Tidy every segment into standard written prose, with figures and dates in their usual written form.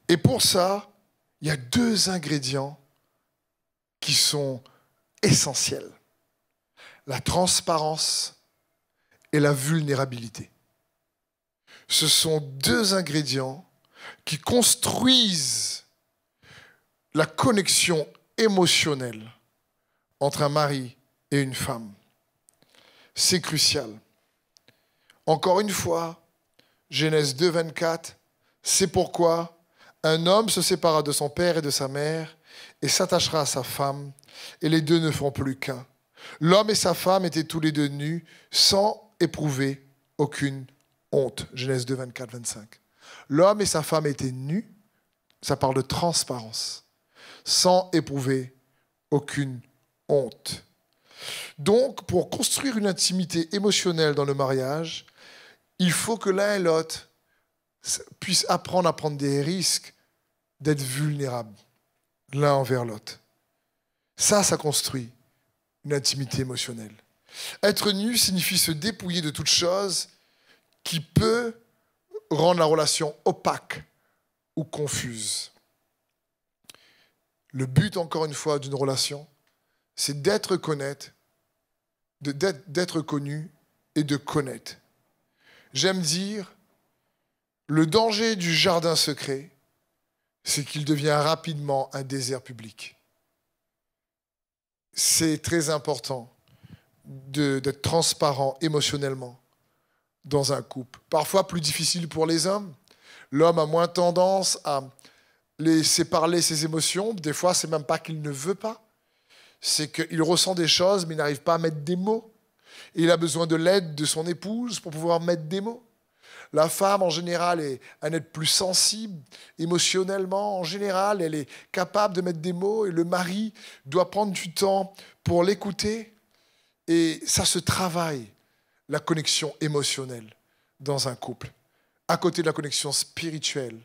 Et pour ça, il y a deux ingrédients qui sont essentiels. La transparence et la vulnérabilité. Ce sont deux ingrédients qui construisent la connexion émotionnelle entre un mari et une femme. C'est crucial. Encore une fois, Genèse 2, 24, c'est pourquoi un homme se séparera de son père et de sa mère et s'attachera à sa femme, et les deux ne feront plus qu'un. L'homme et sa femme étaient tous les deux nus, sans éprouver aucune honte. Genèse 2, 24, 25. L'homme et sa femme étaient nus, ça parle de transparence, sans éprouver aucune honte. Donc, pour construire une intimité émotionnelle dans le mariage, il faut que l'un et l'autre puissent apprendre à prendre des risques d'être vulnérables l'un envers l'autre. Ça construit une intimité émotionnelle. Être nu signifie se dépouiller de toute chose qui peut rendre la relation opaque ou confuse. Le but, encore une fois, d'une relation, c'est d'être connu et de connaître. J'aime dire, le danger du jardin secret, c'est qu'il devient rapidement un désert public. C'est très important d'être transparent émotionnellement dans un couple. Parfois plus difficile pour les hommes. L'homme a moins tendance à laisser parler ses émotions. Des fois, c'est même pas qu'il ne veut pas. C'est qu'il ressent des choses, mais il n'arrive pas à mettre des mots. Et il a besoin de l'aide de son épouse pour pouvoir mettre des mots. La femme, en général, est un être plus sensible, émotionnellement. En général, elle est capable de mettre des mots. Et le mari doit prendre du temps pour l'écouter. Et ça se travaille, la connexion émotionnelle dans un couple. À côté de la connexion spirituelle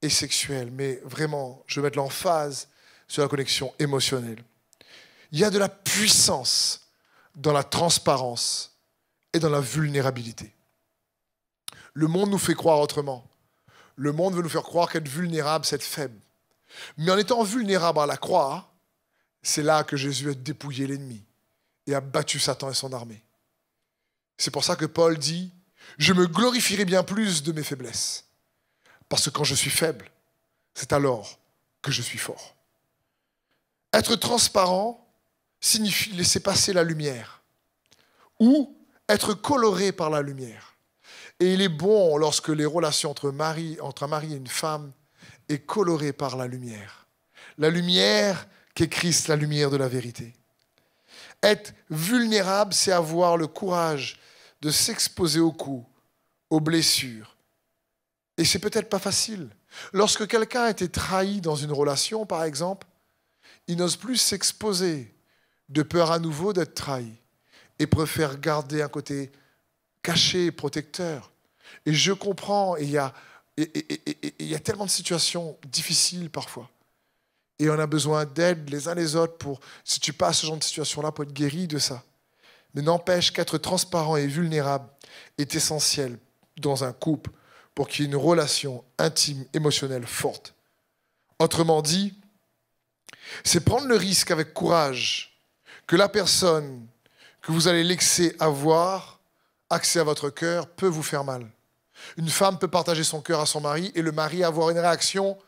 et sexuelle. Mais vraiment, je veux mettre l'emphase sur la connexion émotionnelle. Il y a de la puissance dans la transparence et dans la vulnérabilité. Le monde nous fait croire autrement. Le monde veut nous faire croire qu'être vulnérable, c'est être faible. Mais en étant vulnérable à la croix, c'est là que Jésus a dépouillé l'ennemi et a battu Satan et son armée. C'est pour ça que Paul dit « Je me glorifierai bien plus de mes faiblesses. Parce que quand je suis faible, c'est alors que je suis fort. » Être transparent signifie laisser passer la lumière ou être coloré par la lumière. Et il est bon lorsque les relations entre un mari et une femme est colorée par la lumière. La lumière qu'est Christ, la lumière de la vérité. Être vulnérable, c'est avoir le courage de s'exposer aux coups, aux blessures. Et c'est peut-être pas facile. Lorsque quelqu'un a été trahi dans une relation, par exemple, il n'ose plus s'exposer de peur à nouveau d'être trahi et préfère garder un côté caché et protecteur. Et je comprends, et il y a tellement de situations difficiles parfois. Et on a besoin d'aide les uns les autres pour, si tu passes ce genre de situation-là, pour être guéri de ça. Mais n'empêche qu'être transparent et vulnérable est essentiel dans un couple pour qu'il y ait une relation intime, émotionnelle forte. Autrement dit, c'est prendre le risque avec courage que la personne que vous allez laisser avoir accès à votre cœur peut vous faire mal. Une femme peut partager son cœur à son mari et le mari avoir une réaction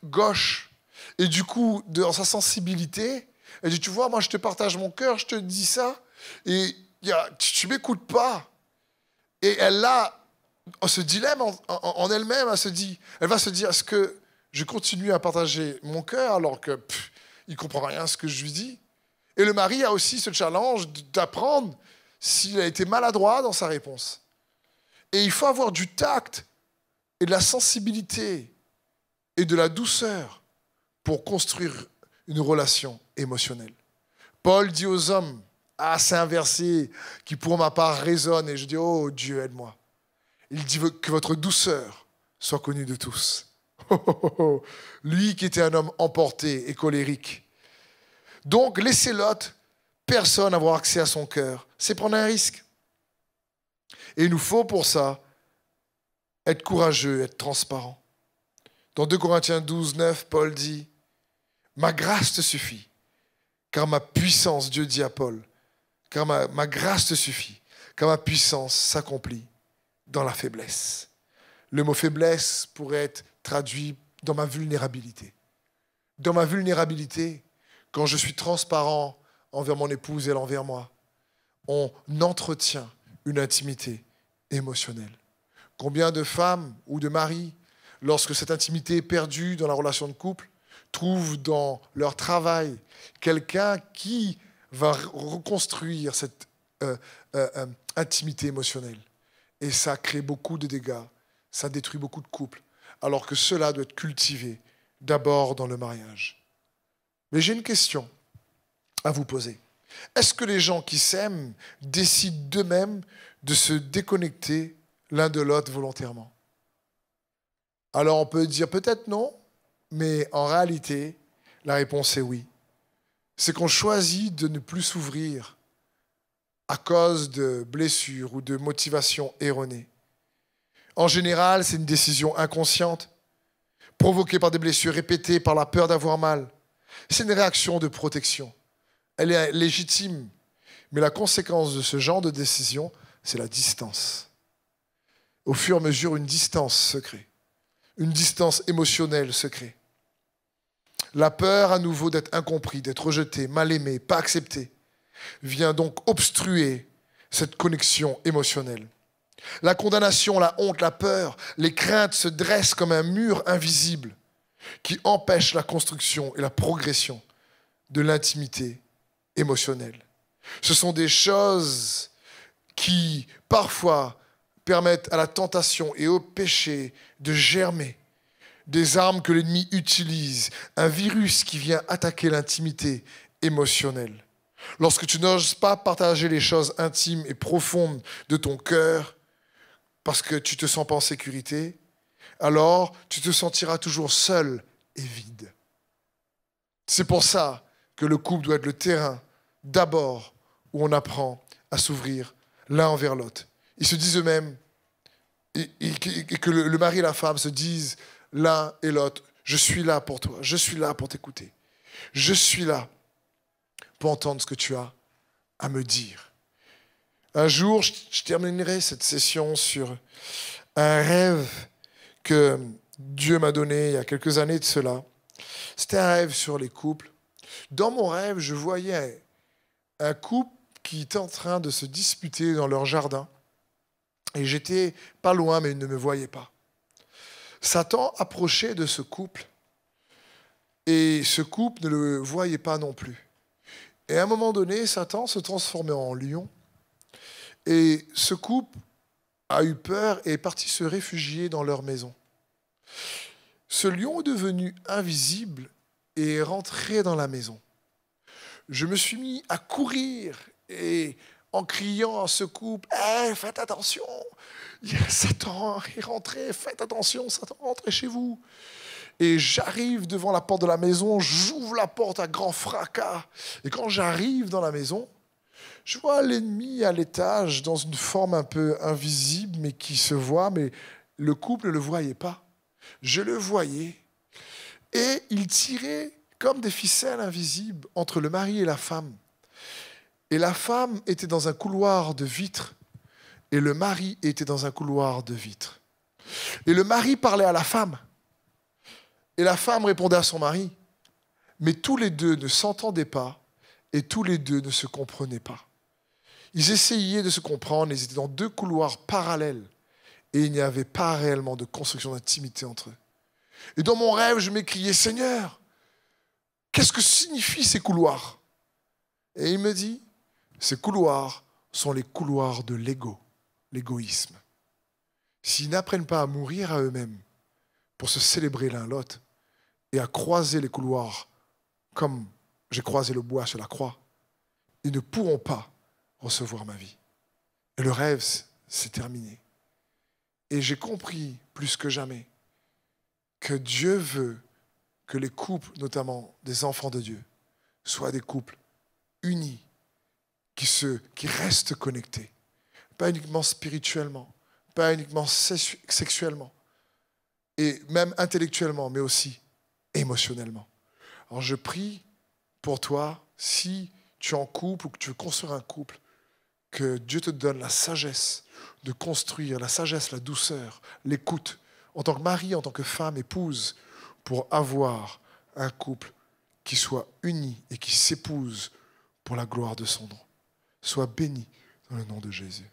gauche. Et du coup, dans sa sensibilité, elle dit, tu vois, moi je te partage mon cœur, je te dis ça, et tu ne m'écoutes pas. Et elle a ce dilemme en elle-même, elle va se dire, est-ce que je continue à partager mon cœur alors que il ne comprend rien à ce que je lui dis? Et le mari a aussi ce challenge d'apprendre s'il a été maladroit dans sa réponse. Et il faut avoir du tact et de la sensibilité et de la douceur pour construire une relation émotionnelle. Paul dit aux hommes, c'est un verset qui pour ma part résonne, et je dis, oh Dieu, aide-moi. Il dit que votre douceur soit connue de tous. Lui qui était un homme emporté et colérique. Donc, laisser l'autre personne avoir accès à son cœur, c'est prendre un risque. Et il nous faut pour ça être courageux, être transparent. Dans 2 Corinthiens 12, 9, Paul dit « Ma grâce te suffit, car ma puissance, Dieu dit à Paul, car ma grâce te suffit, car ma puissance s'accomplit dans la faiblesse. » Le mot faiblesse pourrait être traduit dans ma vulnérabilité. Dans ma vulnérabilité, quand je suis transparent envers mon épouse et elle envers moi, on entretient une intimité émotionnelle. Combien de femmes ou de maris, lorsque cette intimité est perdue dans la relation de couple, trouvent dans leur travail quelqu'un qui va reconstruire cette intimité émotionnelle. Et ça crée beaucoup de dégâts, ça détruit beaucoup de couples, alors que cela doit être cultivé d'abord dans le mariage. Mais j'ai une question à vous poser. Est-ce que les gens qui s'aiment décident d'eux-mêmes de se déconnecter l'un de l'autre volontairement? Alors on peut dire peut-être non, mais en réalité, la réponse est oui. C'est qu'on choisit de ne plus s'ouvrir à cause de blessures ou de motivations erronées. En général, c'est une décision inconsciente, provoquée par des blessures répétées, par la peur d'avoir mal. C'est une réaction de protection. Elle est légitime, mais la conséquence de ce genre de décision, c'est la distance. Au fur et à mesure, une distance se crée. Une distance émotionnelle se crée. La peur à nouveau d'être incompris, d'être rejeté, mal aimé, pas accepté, vient donc obstruer cette connexion émotionnelle. La condamnation, la honte, la peur, les craintes se dressent comme un mur invisible qui empêche la construction et la progression de l'intimité émotionnelle. Ce sont des choses qui, parfois, permettent à la tentation et au péché de germer. Des armes que l'ennemi utilise, un virus qui vient attaquer l'intimité émotionnelle. Lorsque tu n'oses pas partager les choses intimes et profondes de ton cœur, parce que tu ne te sens pas en sécurité, alors tu te sentiras toujours seul et vide. C'est pour ça que le couple doit être le terrain, d'abord, où on apprend à s'ouvrir l'un envers l'autre. Ils se disent eux-mêmes, et que le mari et la femme se disent l'un et l'autre, je suis là pour toi, je suis là pour t'écouter, je suis là pour entendre ce que tu as à me dire. Un jour, je terminerai cette session sur un rêve que Dieu m'a donné il y a quelques années de cela. C'était un rêve sur les couples. Dans mon rêve, je voyais un couple qui était en train de se disputer dans leur jardin. Et j'étais pas loin, mais il ne me voyait pas. Satan approchait de ce couple. Et ce couple ne le voyait pas non plus. Et à un moment donné, Satan se transformait en lion. Et ce couple a eu peur et est parti se réfugier dans leur maison. Ce lion est devenu invisible et est rentré dans la maison. Je me suis mis à courir et en criant à ce couple, hey, faites attention, Satan est rentré, faites attention, Satan est rentré chez vous. Et j'arrive devant la porte de la maison, j'ouvre la porte à grand fracas. Et quand j'arrive dans la maison, je vois l'ennemi à l'étage dans une forme un peu invisible, mais qui se voit, mais le couple ne le voyait pas. Je le voyais. Et il tirait comme des ficelles invisibles entre le mari et la femme. Et la femme était dans un couloir de vitres, et le mari était dans un couloir de vitres. Et le mari parlait à la femme, et la femme répondait à son mari. Mais tous les deux ne s'entendaient pas, et tous les deux ne se comprenaient pas. Ils essayaient de se comprendre, ils étaient dans deux couloirs parallèles, et il n'y avait pas réellement de construction d'intimité entre eux. Et dans mon rêve, je m'écriais, Seigneur, qu'est-ce que signifient ces couloirs? Et il me dit, ces couloirs sont les couloirs de l'ego, l'égoïsme. S'ils n'apprennent pas à mourir à eux-mêmes pour se célébrer l'un l'autre et à croiser les couloirs comme j'ai croisé le bois sur la croix, ils ne pourront pas recevoir ma vie. Et le rêve, c'est terminé. Et j'ai compris plus que jamais que Dieu veut que les couples, notamment des enfants de Dieu, soient des couples unis, qui restent connectés. Pas uniquement spirituellement, pas uniquement sexuellement. et même intellectuellement, mais aussi émotionnellement. Alors je prie pour toi, si tu es en couple ou que tu veux construire un couple, que Dieu te donne la sagesse de construire, la sagesse, la douceur, l'écoute, en tant que mari, en tant que femme, épouse, pour avoir un couple qui soit uni et qui s'épouse pour la gloire de son nom. Sois béni dans le nom de Jésus.